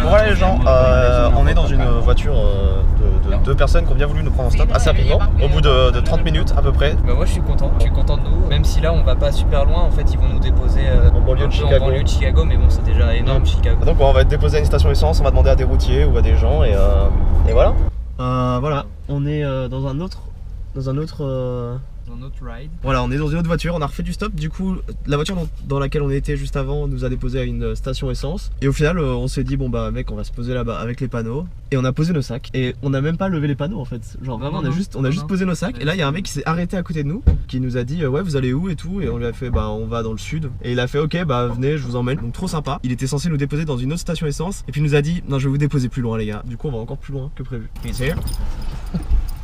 Voilà les gens, on est dans une voiture de deux personnes qui ont bien voulu nous prendre en stop assez rapidement, au bout de 30 minutes à peu près. Bah moi je suis content de nous, même si là on va pas super loin, en fait ils vont nous déposer en banlieue de Chicago, mais bon c'est déjà énorme Chicago. Donc on va être déposé à une station essence, on va demander à des routiers ou à des gens et voilà. Voilà, on est dans un autre ride. Voilà, on est dans une autre voiture, on a refait du stop. Du coup, la voiture dans laquelle on était juste avant nous a déposé à une station essence. Et au final, on s'est dit, bon bah mec, on va se poser là-bas avec les panneaux. Et on a posé nos sacs. Et on a même pas levé les panneaux en fait. Genre vraiment, on a juste posé nos sacs. Et là, il y a un mec qui s'est arrêté à côté de nous, qui nous a dit, ouais, vous allez où et tout. Et on lui a fait, bah on va dans le sud. Et il a fait, ok, bah venez, je vous emmène. Donc trop sympa. Il était censé nous déposer dans une autre station essence. Et puis il nous a dit, non, je vais vous déposer plus loin, les gars. Du coup, on va encore plus loin que prévu. He's here.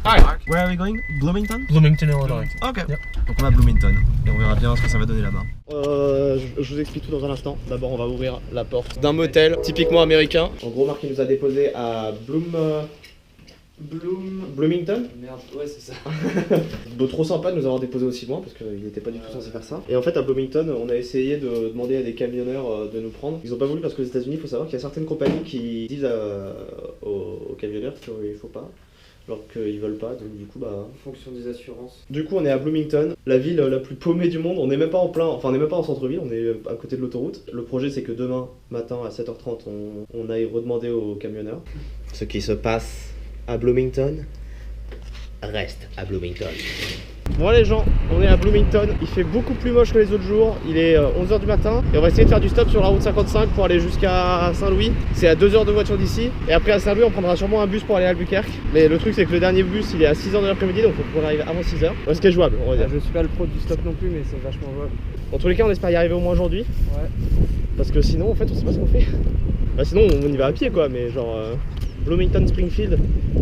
Hi. Where are we going? Bloomington? Bloomington, Illinois. Ok. Yep. Donc on va à Bloomington et on verra bien ce que ça va donner là-bas. Je vous explique tout dans un instant. D'abord on va ouvrir la porte d'un motel typiquement américain. En gros Marc il nous a déposé à Bloomington. Merde, ouais c'est ça. Donc, trop sympa de nous avoir déposé aussi loin parce qu'il n'était pas du tout censé faire ça. Et en fait à Bloomington on a essayé de demander à des camionneurs de nous prendre. Ils ont pas voulu parce qu'aux États-Unis il faut savoir qu'il y a certaines compagnies qui disent aux camionneurs qu'il faut pas. Alors qu'ils veulent pas, donc du coup bah... En fonction des assurances. Du coup on est à Bloomington, la ville la plus paumée du monde, on n'est même pas on n'est même pas en centre-ville, on est à côté de l'autoroute. Le projet c'est que demain matin à 7h30 on aille redemander aux camionneurs. Ce qui se passe à Bloomington reste à Bloomington. Bon les gens, on est à Bloomington, il fait beaucoup plus moche que les autres jours, il est 11h du matin et on va essayer de faire du stop sur la route 55 pour aller jusqu'à Saint-Louis. C'est à 2 heures de voiture d'ici et après à Saint-Louis on prendra sûrement un bus pour aller à Albuquerque. Mais le truc c'est que le dernier bus il est à 6h de l'après-midi donc il faut qu'on arrive avant 6h. Ouais, ce qui est jouable on va dire. Je suis pas le pro du stop non plus mais c'est vachement jouable. Dans tous les cas on espère y arriver au moins aujourd'hui. Ouais. Parce que sinon en fait on sait pas ce qu'on fait. Bah sinon on y va à pied quoi mais genre Bloomington Springfield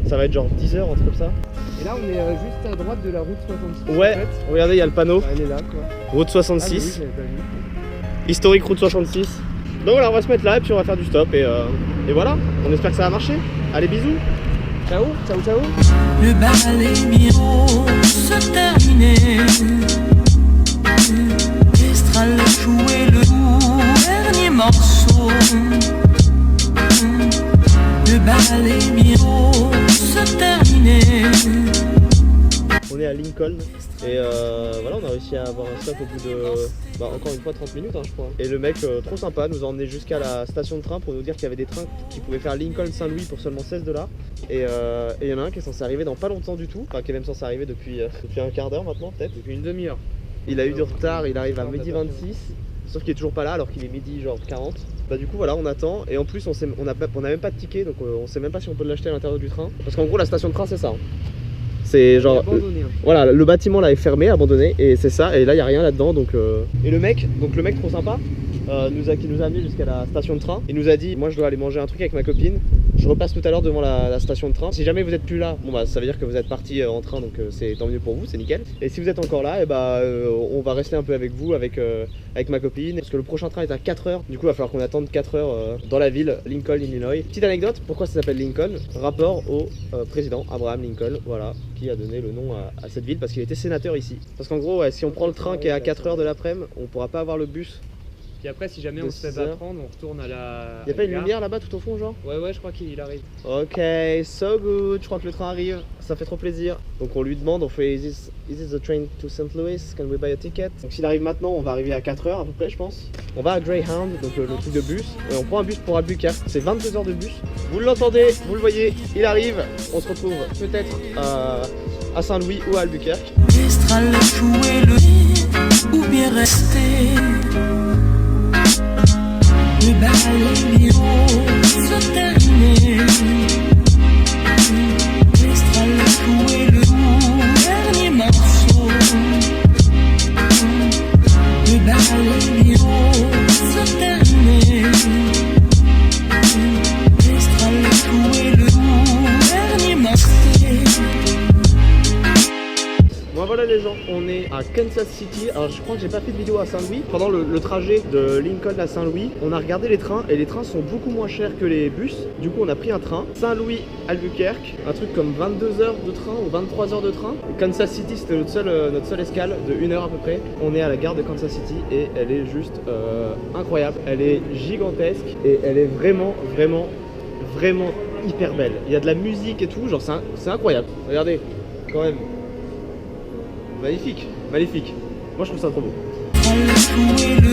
ça va être genre 10h un truc comme ça. Et là on est juste à droite de la route 66. Ouais, regardez il y a le panneau. Elle est là quoi. Route 66. Ah, oui, j'avais pas vu. Historique route 66. Donc voilà on va se mettre là et puis on va faire du stop et voilà, on espère que ça va marcher. Allez bisous. Ciao, ciao, ciao. Le bal est bientôt se terminer. Mistral jouer le dernier morceau. Le bal est bientôt se terminer. On est à Lincoln et voilà on a réussi à avoir un stop au bout de encore une fois 30 minutes je crois. Et le mec trop sympa nous a emmené jusqu'à la station de train pour nous dire qu'il y avait des trains qui pouvaient faire Lincoln-Saint-Louis pour seulement $16. Et il y en a un qui est censé arriver dans pas longtemps du tout, enfin qui est même censé arriver depuis un quart d'heure maintenant peut-être. Depuis une demi-heure. Il a eu du retard, il arrive à midi 26, sauf qu'il est toujours pas là alors qu'il est midi genre 40. Bah du coup voilà on attend et en plus on a même pas de ticket donc on sait même pas si on peut l'acheter à l'intérieur du train. Parce qu'en gros la station de train c'est ça. C'est genre abandonné, voilà le bâtiment là est fermé, abandonné et c'est ça et là il y a rien là-dedans donc et le mec trop sympa qui nous a amené jusqu'à la station de train. Il nous a dit moi je dois aller manger un truc avec ma copine. Je repasse tout à l'heure devant la station de train. Si jamais vous êtes plus là, bon bah ça veut dire que vous êtes parti en train donc c'est tant mieux pour vous, c'est nickel. Et si vous êtes encore là, et bah on va rester un peu avec vous avec ma copine parce que le prochain train est à 4h. Du coup il va falloir qu'on attende 4h dans la ville Lincoln, Illinois. Petite anecdote, pourquoi ça s'appelle Lincoln? Rapport au président Abraham Lincoln, voilà, qui a donné le nom à cette ville parce qu'il était sénateur ici. Parce qu'en gros si on prend le train qui est à 4h de l'après-midi, on pourra pas avoir le bus. Puis après si jamais on se fait apprendre, on retourne à la... Y'a pas une lumière là-bas tout au fond genre? Ouais je crois qu'il arrive. Ok, so good, je crois que le train arrive, ça fait trop plaisir. Donc on lui demande, on fait is this the train to St. Louis? Can we buy a ticket? Donc s'il arrive maintenant, on va arriver à 4h à peu près je pense. On va à Greyhound, donc le truc de bus, et on prend un bus pour Albuquerque, c'est 22 heures de bus. Vous l'entendez, vous le voyez, il arrive, on se retrouve peut-être à Saint-Louis ou à Albuquerque. Mistral jouer le ou bien rester. Le bal est bientôt se terminer. Mistral jouer le dernier morceau. Le bal est bientôt se terminer. Mistral jouer le dernier morceau. Bon voilà les gens, on est à Kansas City. Alors je crois que j'ai pas fait de vidéo à Saint-Louis. Pendant le trajet de Lincoln à Saint-Louis, on a regardé les trains et les trains sont beaucoup moins chers que les bus. Du coup on a pris un train, Saint-Louis, Albuquerque, un truc comme 22 heures de train ou 23 heures de train. Kansas City c'était notre seule escale de 1 heure à peu près. On est à la gare de Kansas City et elle est juste incroyable. Elle est gigantesque et elle est vraiment vraiment hyper belle. Il y a de la musique et tout, genre c'est incroyable. Regardez, quand même. Magnifique, magnifique. Moi je trouve ça trop beau. jouer le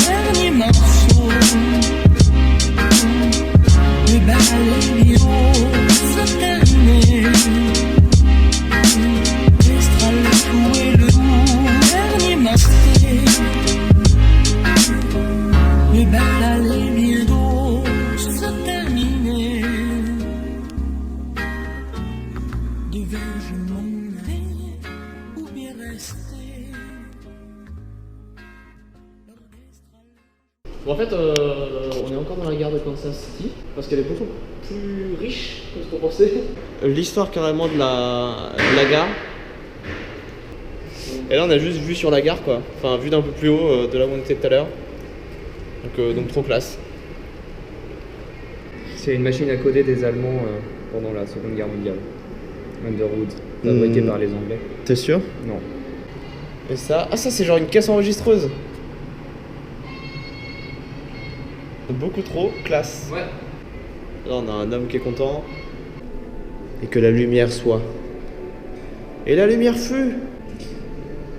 dernier morceau. Le bal se terminer. L'Estral jouer le dernier morceau. Le bal bientôt se terminer. Devais-je m'en aller ou bien rester? Bon, en fait, on est encore dans la gare de Kansas City parce qu'elle est beaucoup plus riche que ce qu'on pensait. L'histoire carrément de la gare. Et là, on a juste vu sur la gare quoi. Enfin, vu d'un peu plus haut de là où on était tout à l'heure. Donc trop classe. C'est une machine à coder des Allemands pendant la Seconde Guerre mondiale. Underwood, fabriquée par les Anglais. T'es sûr? Non. Et ça, ça c'est genre une caisse enregistreuse. Beaucoup trop classe. Ouais. Là on a un homme qui est content. Et que la lumière soit. Et la lumière fut.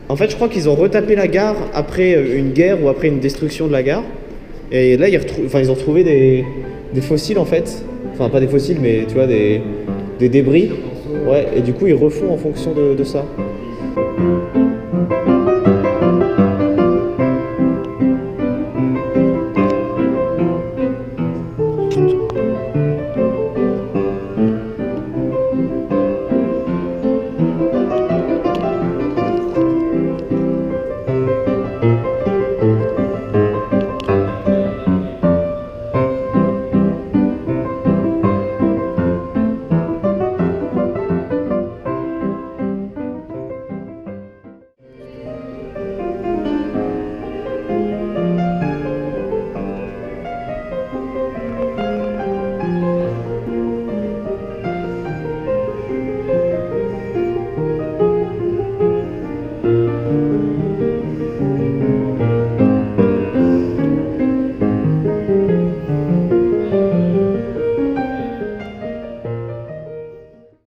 En fait je crois qu'ils ont retapé la gare après une guerre ou après une destruction de la gare. Et là ils ont retrouvé des fossiles en fait. Enfin pas des fossiles mais tu vois des débris. Ouais, et du coup ils refont en fonction de ça.